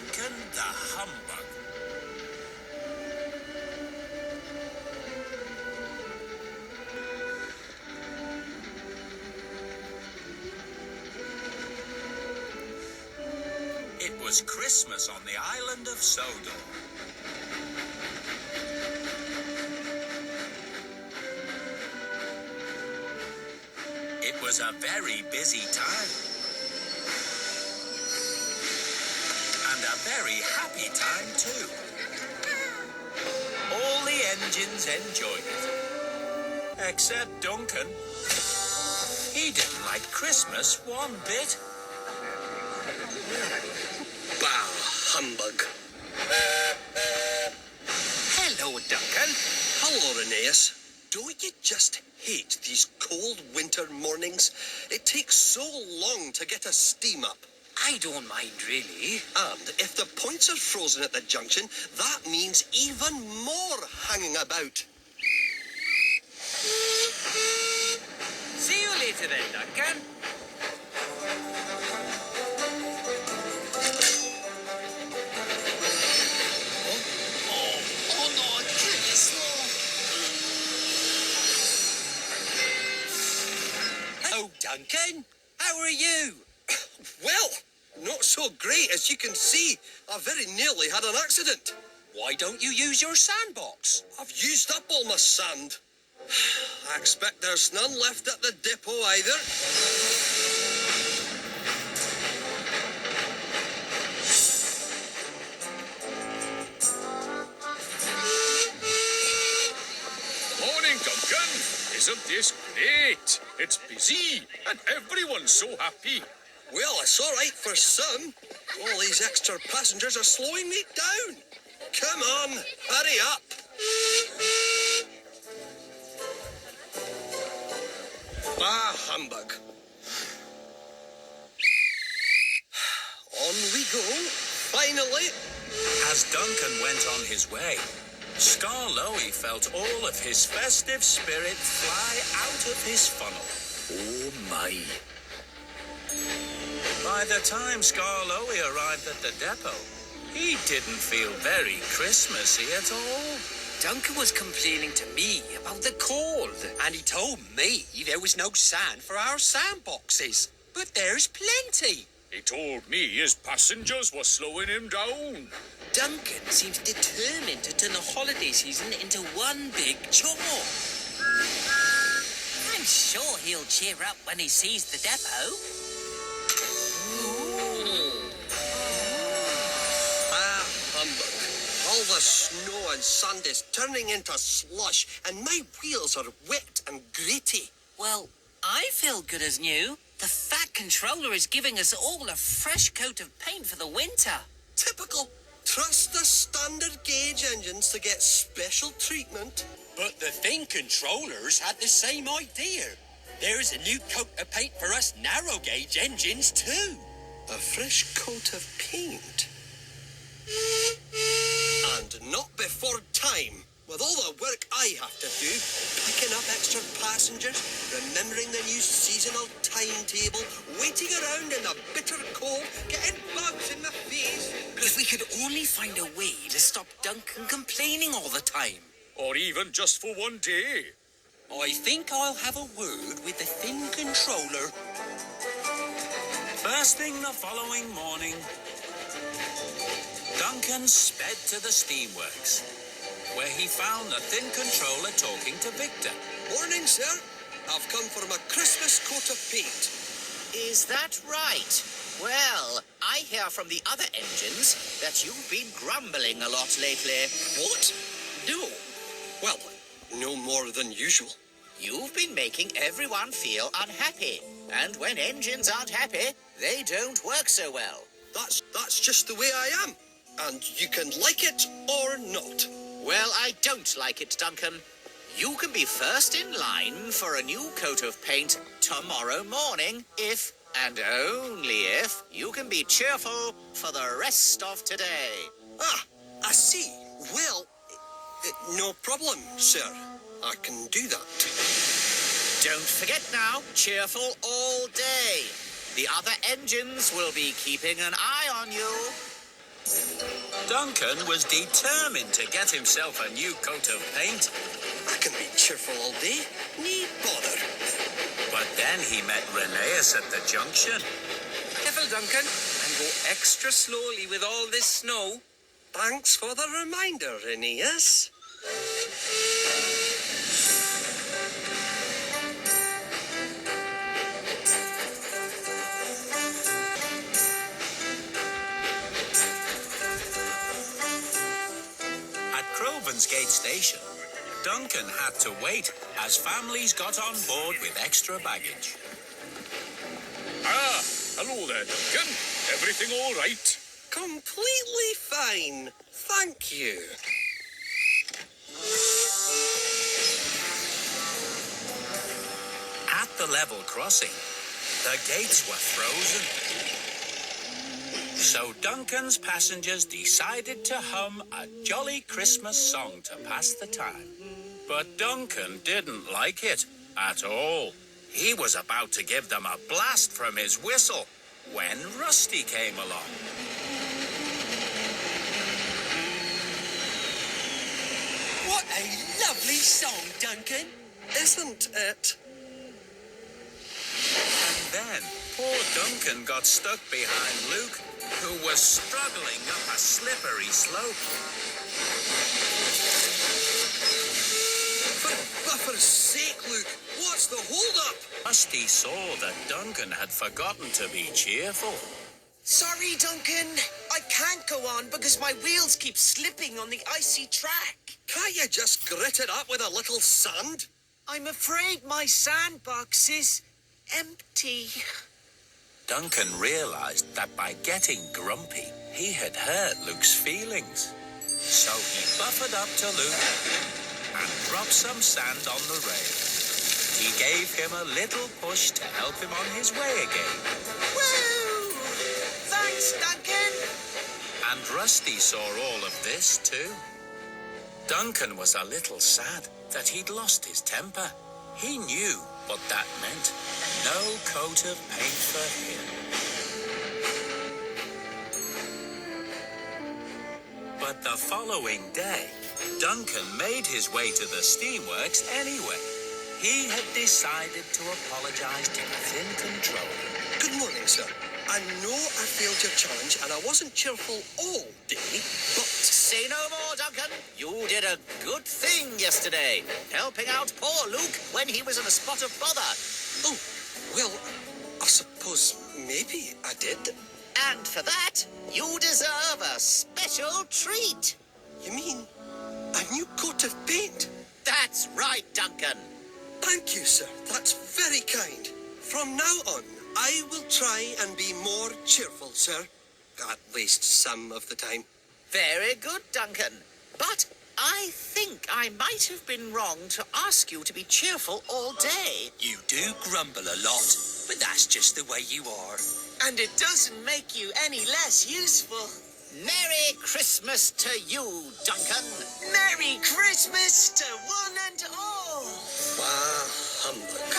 Duncan the humbug. It was Christmas on the island of Sodor. It was a very busy time. And a very happy time too. All the engines enjoyed it. Except Duncan. He didn't like Christmas one bit. Bah, humbug. Hello, Duncan. Hello, Aeneas. Don't you just hate these cold winter mornings? It takes so long to get a steam up. I don't mind, really. And if the points are frozen at the junction, that means even more hanging about. See you later then, Duncan. Oh no, goodness no. Hello, Duncan. How are you? Well, not so great, as you can see. I very nearly had an accident. Why don't you use your sandbox? I've used up all my sand. I expect there's none left at the depot either. Morning, Duncan. Isn't this great? It's busy and everyone's so happy. Well, it's all right for some. All these extra passengers are slowing me down. Come on, hurry up. Bah, humbug. On we go, finally. As Duncan went on his way, Skarloey felt all of his festive spirit fly out of his funnel. Oh, my. By the time Skarloey arrived at the depot, he didn't feel very Christmassy at all. Duncan was complaining to me about the cold, and he told me there was no sand for our sandboxes. But there's plenty. He told me his passengers were slowing him down. Duncan seems determined to turn the holiday season into one big chore. I'm sure he'll cheer up when he sees the depot. Ah, humbug. All the snow and sand is turning into slush, and my wheels are wet and gritty. Well, I feel good as new. The Fat Controller is giving us all a fresh coat of paint for the winter. Typical. Trust the standard gauge engines to get special treatment. But the Thin Controllers had the same idea. There's a new coat of paint for us narrow gauge engines too. A fresh coat of paint. And not before time. With all the work I have to do, picking up extra passengers, remembering the new seasonal timetable, waiting around in the bitter cold, getting bugs in the face. If we could only find a way to stop Duncan complaining all the time. Or even just for one day. I think I'll have a word with the Thin Controller. First thing the following morning, Duncan sped to the steamworks, where he found the Thin Controller talking to Victor. Morning, sir. I've come for my Christmas coat of paint. Is that right? Well, I hear from the other engines that you've been grumbling a lot lately. What? No. Well, no more than usual. You've been making everyone feel unhappy. And when engines aren't happy, they don't work so well. That's just the way I am. And you can like it or not. Well, I don't like it, Duncan. You can be first in line for a new coat of paint tomorrow morning if, and only if, you can be cheerful for the rest of today. Ah, I see. Well, no problem, sir. I can do that. Don't forget now, cheerful all day. The other engines will be keeping an eye on you. Duncan was determined to get himself a new coat of paint, I can be cheerful all day. Need bother. but then he met Rheneas at the junction. Careful, Duncan, and go extra slowly with all this snow. Thanks for the reminder, Rheneas. At Crovan's Gate Station, Duncan had to wait as families got on board with extra baggage. Ah, hello there, Duncan. Everything all right? Completely fine. Thank you. At the level crossing, the gates were frozen. So Duncan's passengers decided to hum a jolly Christmas song to pass the time. But Duncan didn't like it at all. He was about to give them a blast from his whistle when Rusty came along. What a lovely song, Duncan. Isn't it? And then poor Duncan got stuck behind Luke, who was struggling up a slippery slope. For sake, Luke, what's the hold-up? Rusty saw that Duncan had forgotten to be cheerful. Sorry, Duncan. I can't go on because my wheels keep slipping on the icy track. Can't you just grit it up with a little sand? I'm afraid my sandbox is empty. Duncan realized that by getting grumpy, he had hurt Luke's feelings. So he buffered up to Luke and dropped some sand on the rail. He gave him a little push to help him on his way again. Woo! Thanks, Duncan. And Rusty saw all of this too. Duncan was a little sad that he'd lost his temper. He knew what that meant. No coat of paint for him. But the following day, Duncan made his way to the steamworks anyway. He had decided to apologize to the Thin Controller. Good morning, sir. I know I failed your challenge and I wasn't cheerful all day, but... Say no more, Duncan. You did a good thing yesterday, helping out poor Luke when he was in a spot of bother. Oh, well, I suppose maybe I did. And for that, you deserve a special treat. You mean a new coat of paint? That's right, Duncan. Thank you, sir. That's very kind. From now on, I will try and be more cheerful, sir. At least some of the time. Very good, Duncan. But I think I might have been wrong to ask you to be cheerful all day. You do grumble a lot, but that's just the way you are. And it doesn't make you any less useful. Merry Christmas to you, Duncan. Merry Christmas to one and all. Bah, humbug.